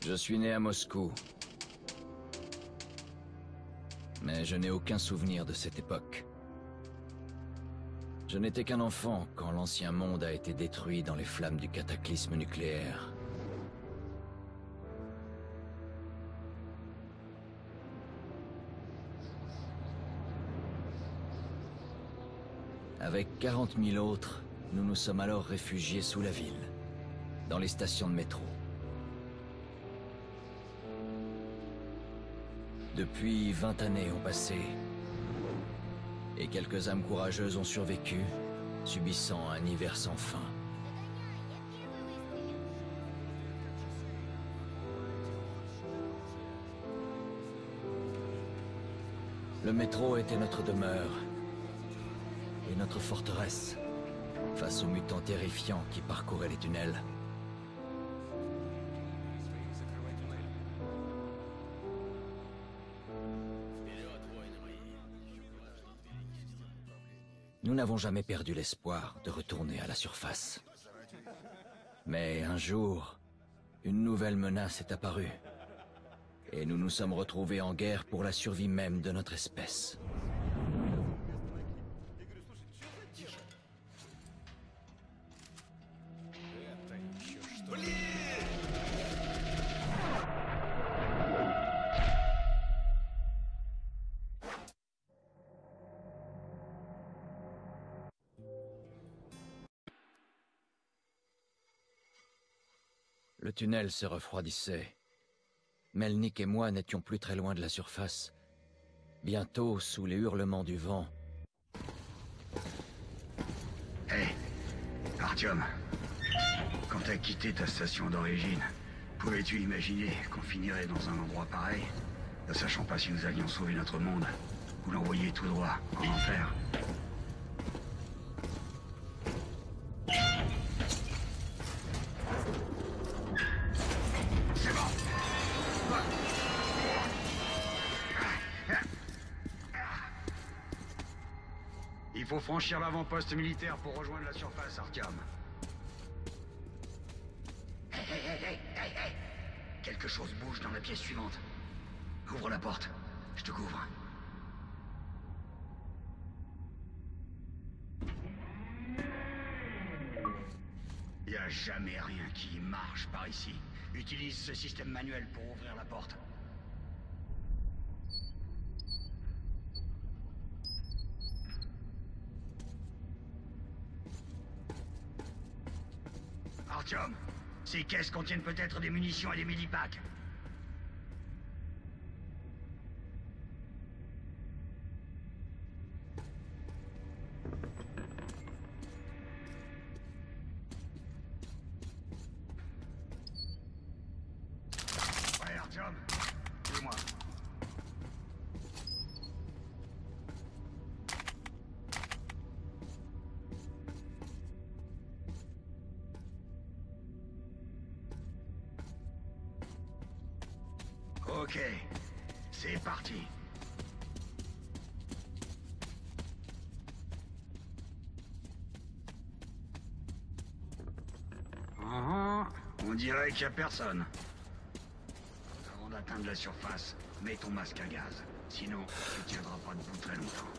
Je suis né à Moscou. Mais je n'ai aucun souvenir de cette époque. Je n'étais qu'un enfant quand l'ancien monde a été détruit dans les flammes du cataclysme nucléaire. Avec 40 000 autres, nous nous sommes alors réfugiés sous la ville, dans les stations de métro. Depuis 20 années ont passé, et quelques âmes courageuses ont survécu, subissant un hiver sans fin. Le métro était notre demeure, et notre forteresse, face aux mutants terrifiants qui parcouraient les tunnels. Nous n'avons jamais perdu l'espoir de retourner à la surface. Mais un jour, une nouvelle menace est apparue. Et nous nous sommes retrouvés en guerre pour la survie même de notre espèce. Le tunnel se refroidissait. Melnik et moi n'étions plus très loin de la surface. Bientôt, sous les hurlements du vent... Hé, Artyom, quand t'as quitté ta station d'origine, pouvais-tu imaginer qu'on finirait dans un endroit pareil, ne sachant pas si nous allions sauver notre monde, ou l'envoyer tout droit en enfer? Il faut franchir l'avant-poste militaire pour rejoindre la surface, Artyom. Hey. Quelque chose bouge dans la pièce suivante. Ouvre la porte, je te couvre. Y a jamais rien qui marche par ici. Utilise ce système manuel pour ouvrir la porte. Artyom, ces caisses contiennent peut-être des munitions et des millipacks. Ouais, Artyom, dis-moi. Ok, c'est parti. On dirait qu'il n'y a personne. Avant d'atteindre la surface, mets ton masque à gaz. Sinon, tu ne tiendras pas debout très longtemps.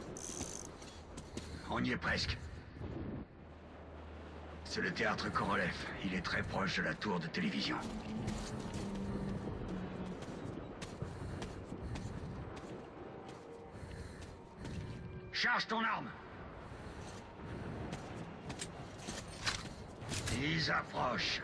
On y est presque. C'est le théâtre Korolev. Il est très proche de la tour de télévision. Charge ton arme. Ils approchent.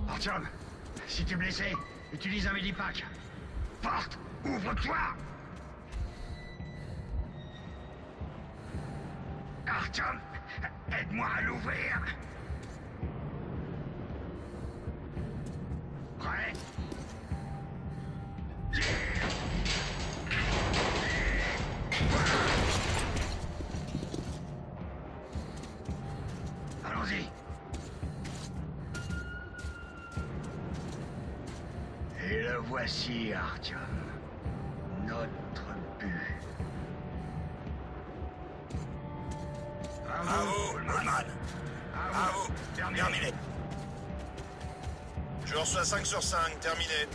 Artyom, si t'es blessé, utilise un millipack. Porte, ouvre-toi! Artyom, aide-moi à l'ouvrir. Prêt? Tire. Et le voici, Artyom. Notre but. À vous, Ullman. À vous. Terminé. Je reçois 5 sur 5. Terminé.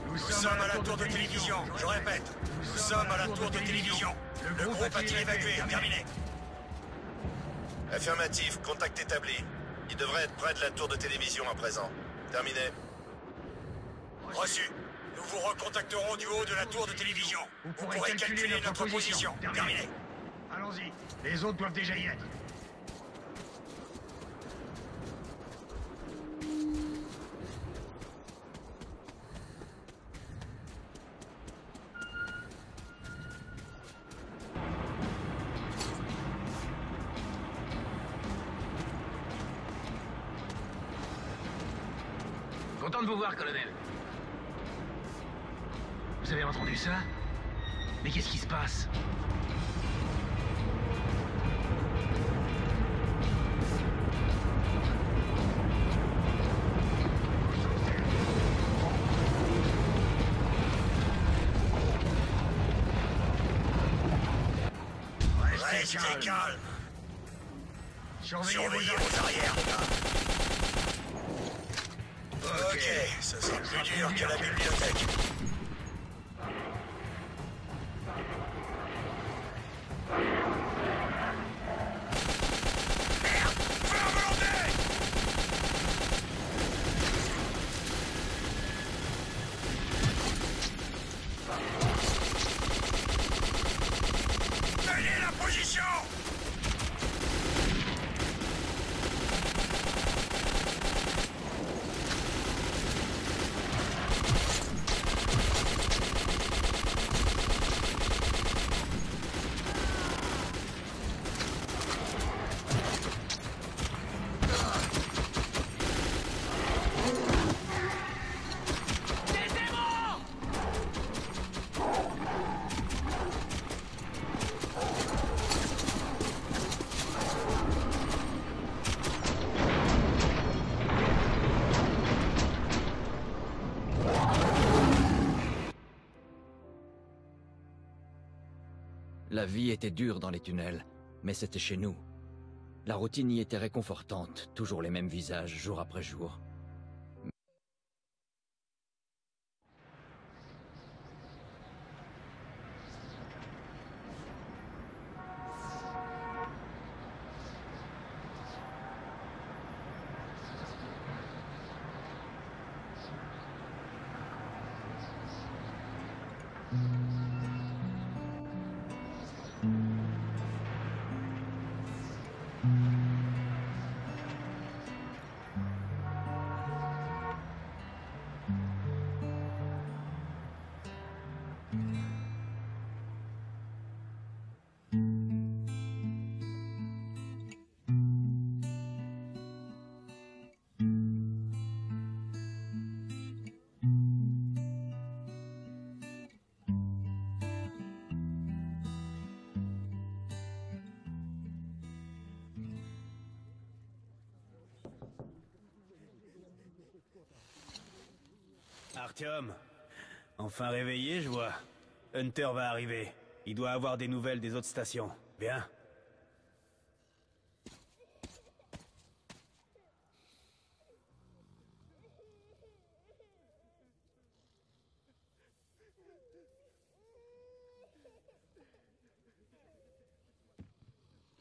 Nous sommes à la tour de télévision. Je répète. Nous sommes à la tour de télévision. Le groupe a-t-il évacué? Terminé. Affirmatif. Contact établi. Il devrait être près de la tour de télévision à présent. Terminé. Reçu. Nous vous recontacterons du haut de la tour de télévision. Vous pourrez calculer notre position. Terminé. Allons-y. Les autres doivent déjà y être. Content de vous voir, colonel. Vous avez entendu ça? Mais qu'est-ce qui se passe? Restez calme. Surveillez vos arrières, les gars. Ok, ça sera plus dur que la bibliothèque. Merde! Feu à volonté! Tenez la position! La vie était dure dans les tunnels, mais c'était chez nous. La routine y était réconfortante, toujours les mêmes visages, jour après jour. Artyom, enfin réveillé, je vois. Hunter va arriver. Il doit avoir des nouvelles des autres stations. Bien.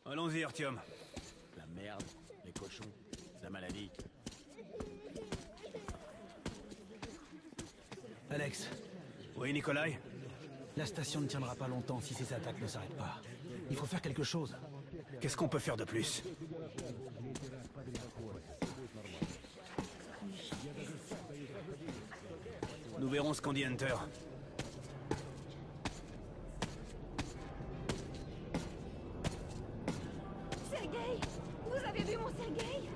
Allons-y, Artyom. La merde, les cochons, la maladie. Alex, Oui, Nikolai? la station ne tiendra pas longtemps si ces attaques ne s'arrêtent pas. Il faut faire quelque chose. Qu'est-ce qu'on peut faire de plus? Nous verrons ce qu'en dit Hunter. Sergueï! Vous avez vu mon Sergueï?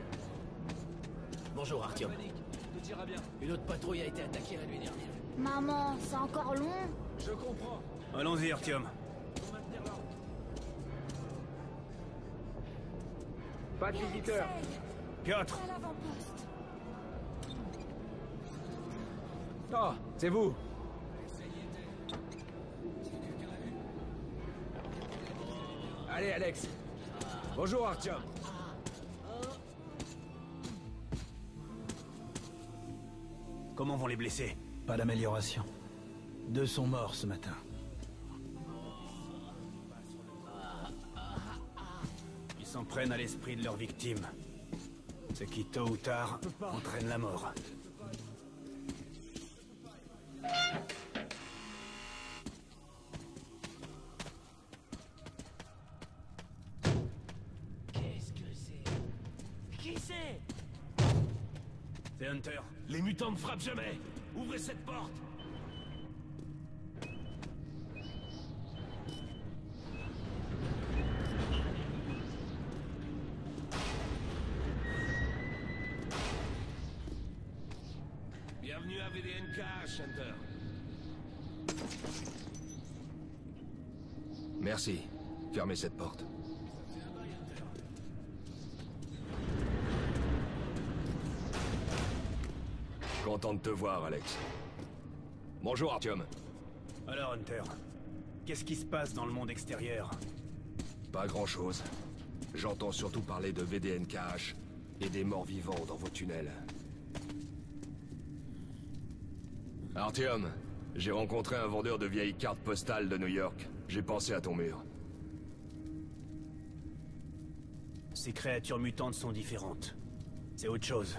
Bonjour, Artyom. Une autre patrouille a été attaquée la nuit dernière. Maman, c'est encore long? Je comprends. Allons-y, Artyom. Pas de visiteur. Piotr, À l'avant-poste. Oh, c'est vous. Allez, Alex. Bonjour, Artyom. Comment vont les blessés? Pas d'amélioration. 2 sont morts ce matin. Ils s'en prennent à l'esprit de leurs victimes. Ce qui, tôt ou tard, entraîne la mort. Qu'est-ce que c'est? Qui c'est? C'est Hunter. Les mutants ne frappent jamais. Ouvrez cette porte. Bienvenue à VDNK, Hunter. Merci. Fermez cette porte. Content de te voir, Alex. Bonjour, Artyom. Alors, Hunter, qu'est-ce qui se passe dans le monde extérieur? Pas grand-chose. J'entends surtout parler de VDNKH et des morts vivants dans vos tunnels. Artyom, j'ai rencontré un vendeur de vieilles cartes postales de New York. J'ai pensé à ton mur. Ces créatures mutantes sont différentes. C'est autre chose.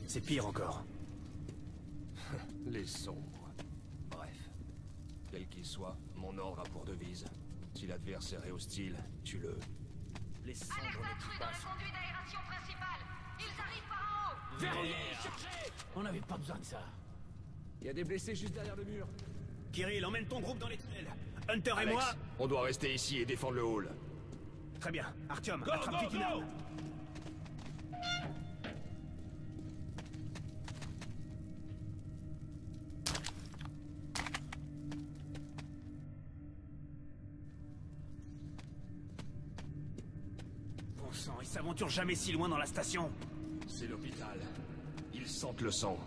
C'est pire encore. Les sombres. Bref. Quel qu'il soit, mon ordre a pour devise. Si l'adversaire est hostile, tue-le. Les sombres Alerte ne intrus tuent dans pas. le conduit d'aération principal. Ils arrivent par en haut. Verrouillez, cherchez. On n'avait pas besoin de ça. Il y a des blessés juste derrière le mur. Kirill, emmène ton groupe dans les tunnels. Hunter et Alex, moi... on doit rester ici et défendre le hall. Très bien. Artyom, Go, attrape go, vite une go! arme. Bon sang, ils s'aventurent jamais si loin dans la station. C'est l'hôpital. Ils sentent le sang.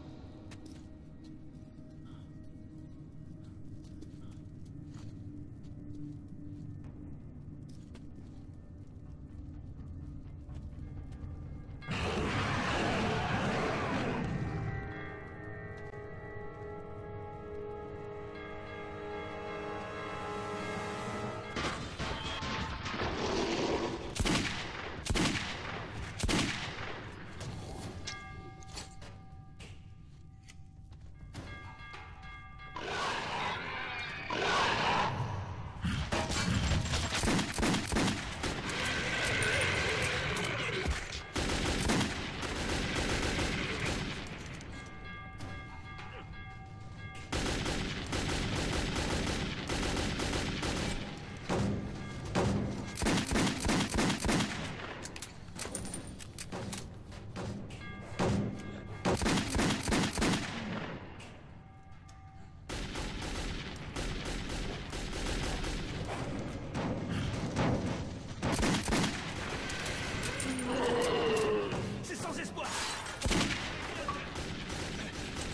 C'est sans espoir.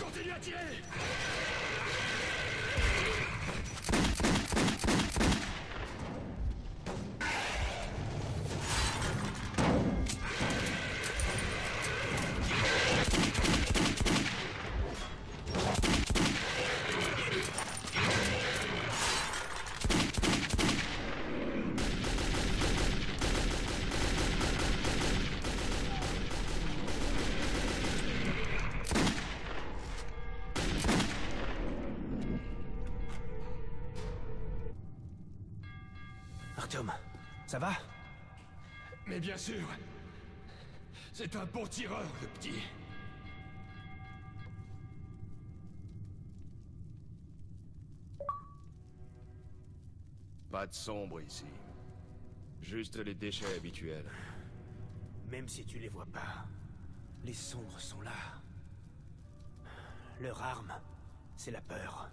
Continue à tirer. Artyom, ça va? Mais bien sûr. C'est un bon tireur, le petit. Pas de sombre ici. Juste les déchets habituels. Même si tu les vois pas, les sombres sont là. Leur arme, c'est la peur.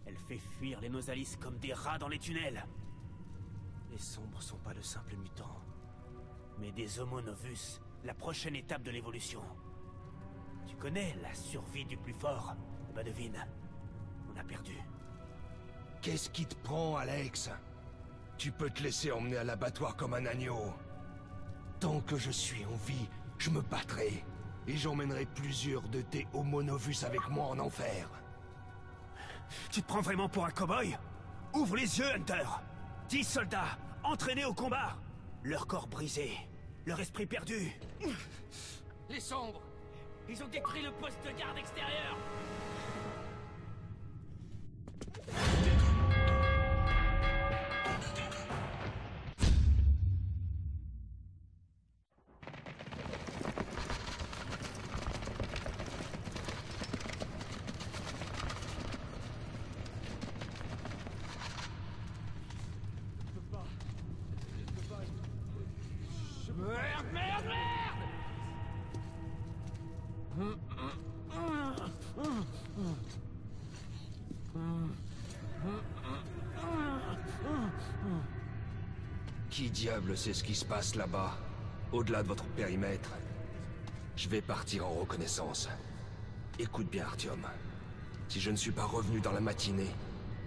Elle fait fuir les Nosalis comme des rats dans les tunnels. Les sombres sont pas de simples mutants, mais des Homo novus, la prochaine étape de l'évolution. Tu connais la survie du plus fort. Bah devine, on a perdu. Qu'est-ce qui te prend, Alex? Tu peux te laisser emmener à l'abattoir comme un agneau. Tant que je suis en vie, je me battrai. Et j'emmènerai plusieurs de tes Homo novus avec moi en enfer. Tu te prends vraiment pour un cow-boy? Ouvre les yeux, Hunter! 10 soldats, entraînés au combat. Leur corps brisé, leur esprit perdu. Les sombres! Ils ont détruit le poste de garde extérieur! Qui diable sait ce qui se passe là-bas, au-delà de votre périmètre? Je vais partir en reconnaissance. Écoute bien, Artyom. Si je ne suis pas revenu dans la matinée,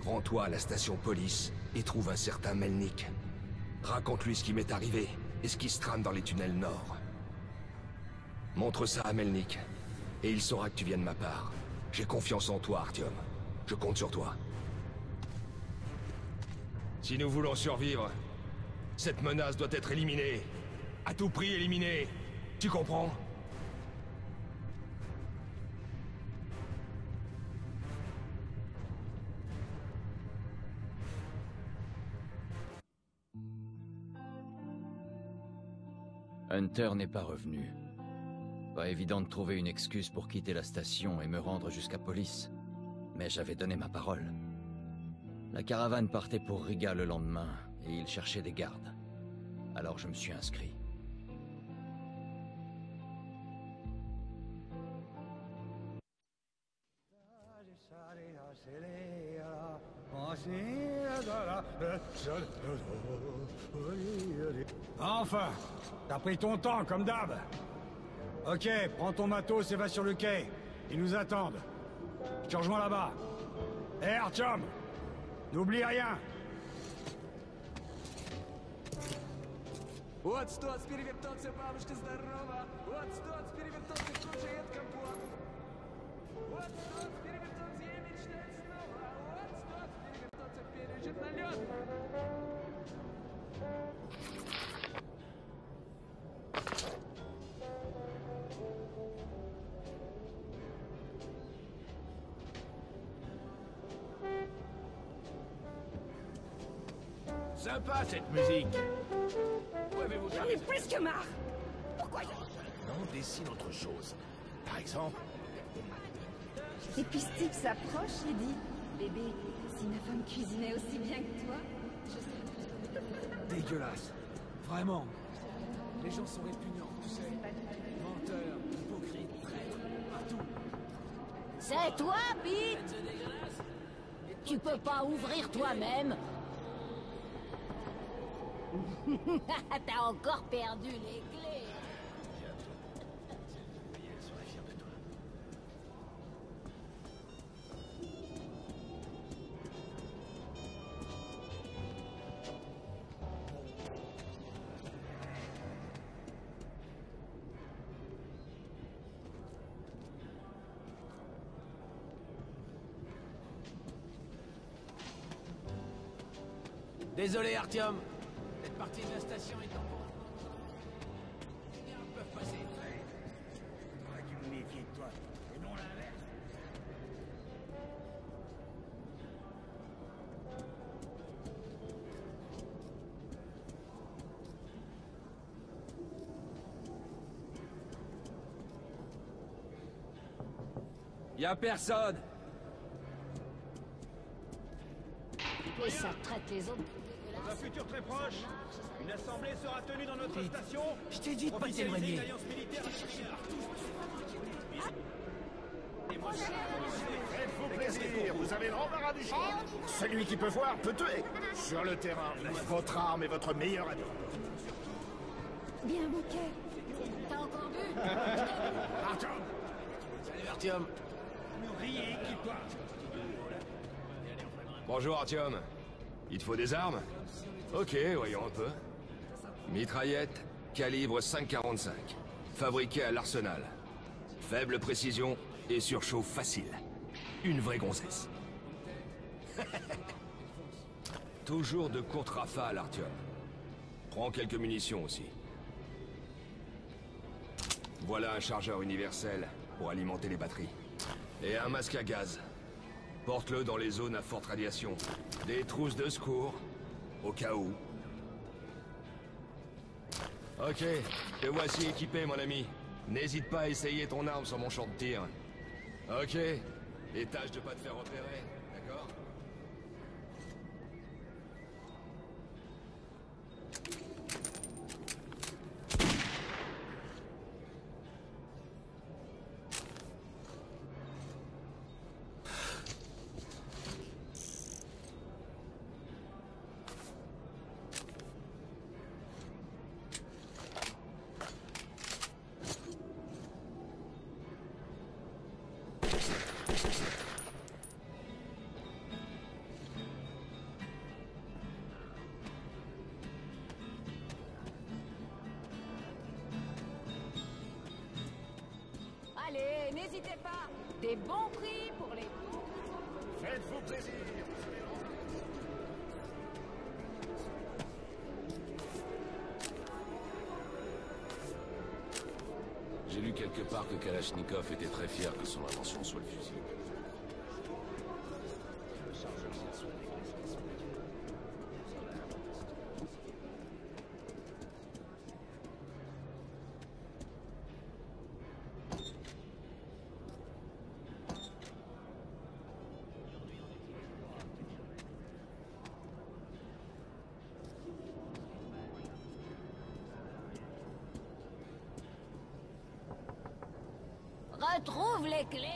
rends-toi à la station police et trouve un certain Melnik. Raconte-lui ce qui m'est arrivé et ce qui se trame dans les tunnels nord. Montre ça à Melnik, et il saura que tu viens de ma part. J'ai confiance en toi, Artyom. Je compte sur toi. Si nous voulons survivre, cette menace doit être éliminée. À tout prix éliminée. Tu comprends? Hunter n'est pas revenu. Pas évident de trouver une excuse pour quitter la station et me rendre jusqu'à police. Mais j'avais donné ma parole. La caravane partait pour Riga le lendemain, et il cherchait des gardes. Alors je me suis inscrit. Enfin, t'as pris ton temps, comme d'hab. Ok, prends ton matos et va sur le quai. Ils nous attendent. Je te rejoins là-bas. Hé, Artyom, n'oublie rien. Вот что, перевертоться, бабушка, здорово! Вот что, перевертоться, кушает компот! Вот что, перевертоться, я мечтаю снова! Вот что, перевертоться, пережит налет! Sympa cette musique. J'en ai plus que marre. Pourquoi On décide autre chose. Par exemple... Et puis Steve s'approche et dit bébé, si ma femme cuisinait aussi bien que toi, je serais... Dégueulasse. Vraiment. Les gens sont répugnants, tu sais. Menteurs, hypocrites, traîtres, partout. C'est toi, Pete? Tu peux pas ouvrir toi-même? T'as encore perdu les clés. Désolé, Artyom. Cette partie de la station est en pause. Les gardes peuvent passer. T'aurais dû me méfier de toi, et non l'inverse. Y'a personne. Et ça traite les autres. Dans un futur très proche, une assemblée sera tenue dans notre station. Je t'ai dit de pas t'éloigner. Faites-vous plaisir, vous avez l'embarras du choix. Celui qui peut voir peut tuer. Sur le terrain, votre arme est votre meilleur ami. Bien bouquet. T'as encore bu? Artyom, Artyom. Bonjour Artyom. Il te faut des armes? Ok, voyons un peu. Mitraillette, calibre 5,45. Fabriquée à l'arsenal. Faible précision et surchauffe facile. Une vraie gonzesse. Toujours de courtes rafales, Artyom. Prends quelques munitions aussi. Voilà un chargeur universel pour alimenter les batteries. Et un masque à gaz. Porte-le dans les zones à forte radiation. Des trousses de secours, au cas où. Ok, te voici équipé, mon ami. N'hésite pas à essayer ton arme sur mon champ de tir. Ok, et tâche de pas te faire repérer, d'accord? Allez, n'hésitez pas. Des bons prix pour les... Faites-vous plaisir. J'ai lu quelque part que Kalachnikov était très fier que son invention soit le fusil. Retrouve les clés.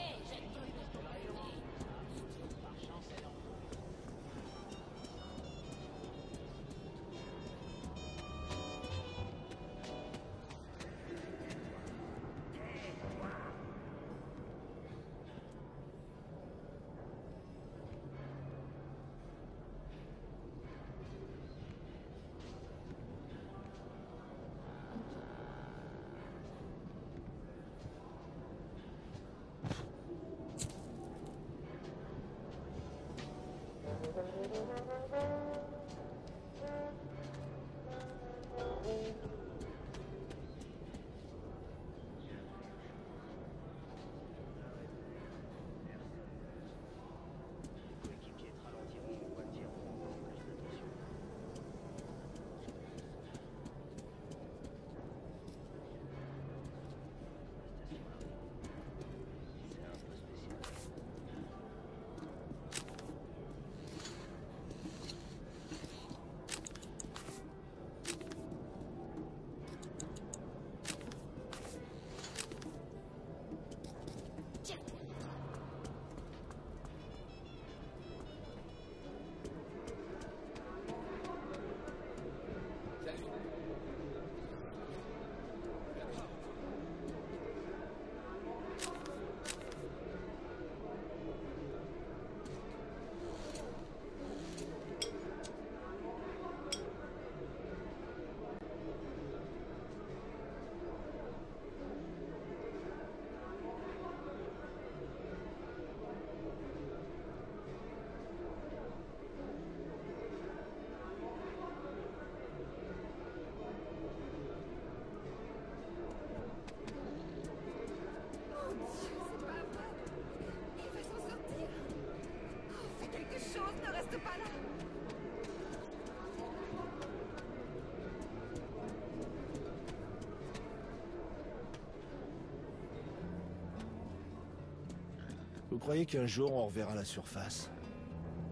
Vous croyez qu'un jour on reverra la surface?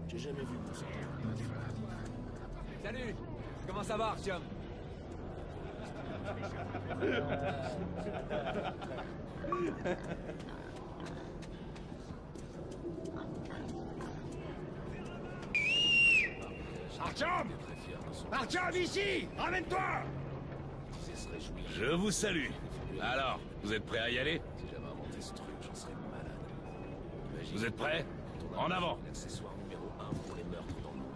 J'ai jamais vu tout ça. Salut. Comment ça va, Artyom? Artyom! Artyom, ici! Ramène-toi! Je vous salue. Alors, vous êtes prêts à y aller? Si j'avais inventé ce truc, j'en serais malade. Vous êtes prêts? En avant! L'accessoire numéro 1 pour les meurtres dans le monde.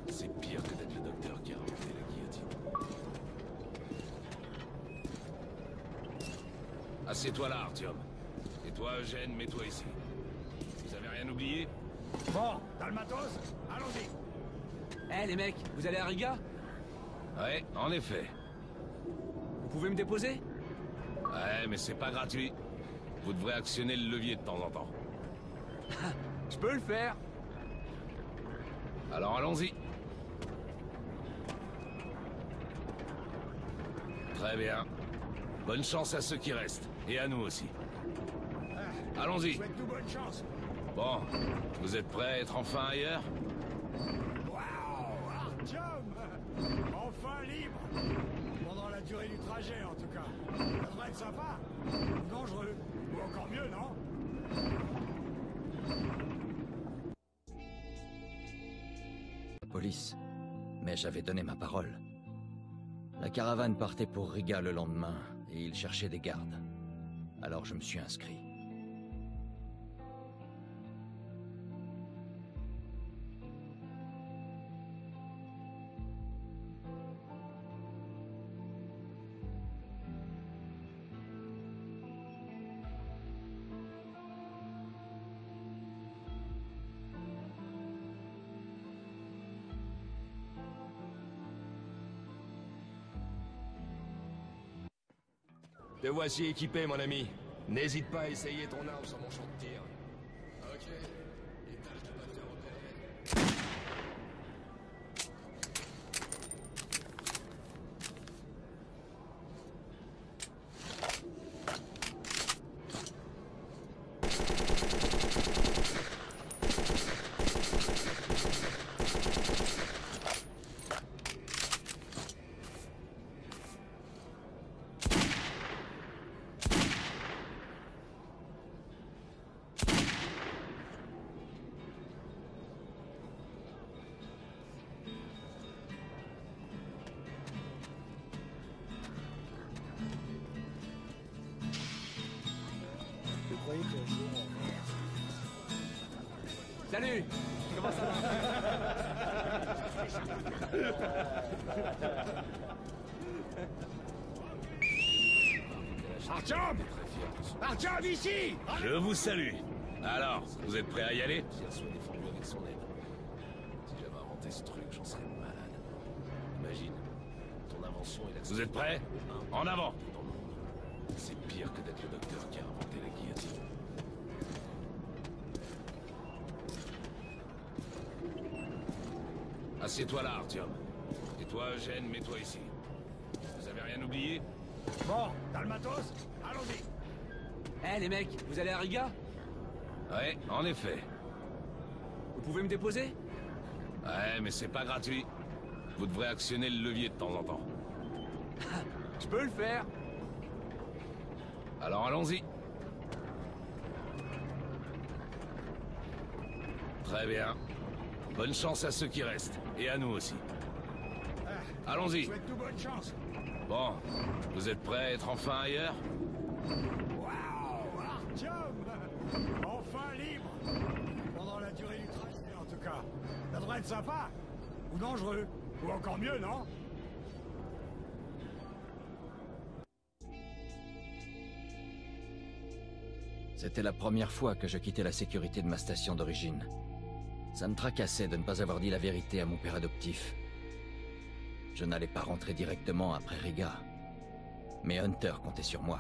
C'est pire que d'être le docteur qui a inventé la guillotine. Assieds-toi là, Artyom. Et toi, Eugène, mets-toi ici. Vous avez rien oublié? Bon, t'as le matos? Allons-y. Eh les mecs, vous allez à Riga? Ouais, en effet. Vous pouvez me déposer? Ouais, mais c'est pas gratuit. Vous devrez actionner le levier de temps en temps. Je peux le faire. Alors allons-y. Très bien. Bonne chance à ceux qui restent. Et à nous aussi. Allons-y. Souhaite-nous bonne chance. Bon, vous êtes prêts à être enfin ailleurs? Waouh, Artyom! Enfin libre! Pendant la durée du trajet, en tout cas. Ça devrait être sympa. Ou dangereux. Ou encore mieux, non? Police. Mais j'avais donné ma parole. La caravane partait pour Riga le lendemain, et ils cherchaient des gardes. Alors je me suis inscrit. Te voici équipé, mon ami. N'hésite pas à essayer ton arme sur mon champ de tir. Ok. Étage de pas te faire repérer. Je croyais qu'un jour on... Salut. Comment ça va? Artyom! Artyom, ici! Je vous salue. Alors, vous êtes prêts à y aller? Pierre soit défendu avec son aide. Si j'avais inventé ce truc, j'en serais malade. Imagine, ton invention est l'accessoire. Vous êtes prêts? En avant! Dans le monde. C'est pire que d'être le docteur qui a inventé la guillotine. Assieds-toi là, Artyom. Et toi, Eugène, mets-toi ici. Vous avez rien oublié? Bon, t'as le matos? Allons-y. Eh les mecs, vous allez à Riga? Ouais, en effet. Vous pouvez me déposer? Ouais, mais c'est pas gratuit. Vous devrez actionner le levier de temps en temps. Je peux le faire. Alors allons-y. Très bien. Bonne chance à ceux qui restent. Et à nous aussi. Allons-y. Souhaite-nous bonne chance. Bon, vous êtes prêts à être enfin ailleurs? Waouh, Artyom! Enfin libre! Pendant la durée du trajet, en tout cas. Ça devrait être sympa. Ou dangereux. Ou encore mieux, non? C'était la première fois que je quittais la sécurité de ma station d'origine. Ça me tracassait de ne pas avoir dit la vérité à mon père adoptif. Je n'allais pas rentrer directement après Riga. Mais Hunter comptait sur moi.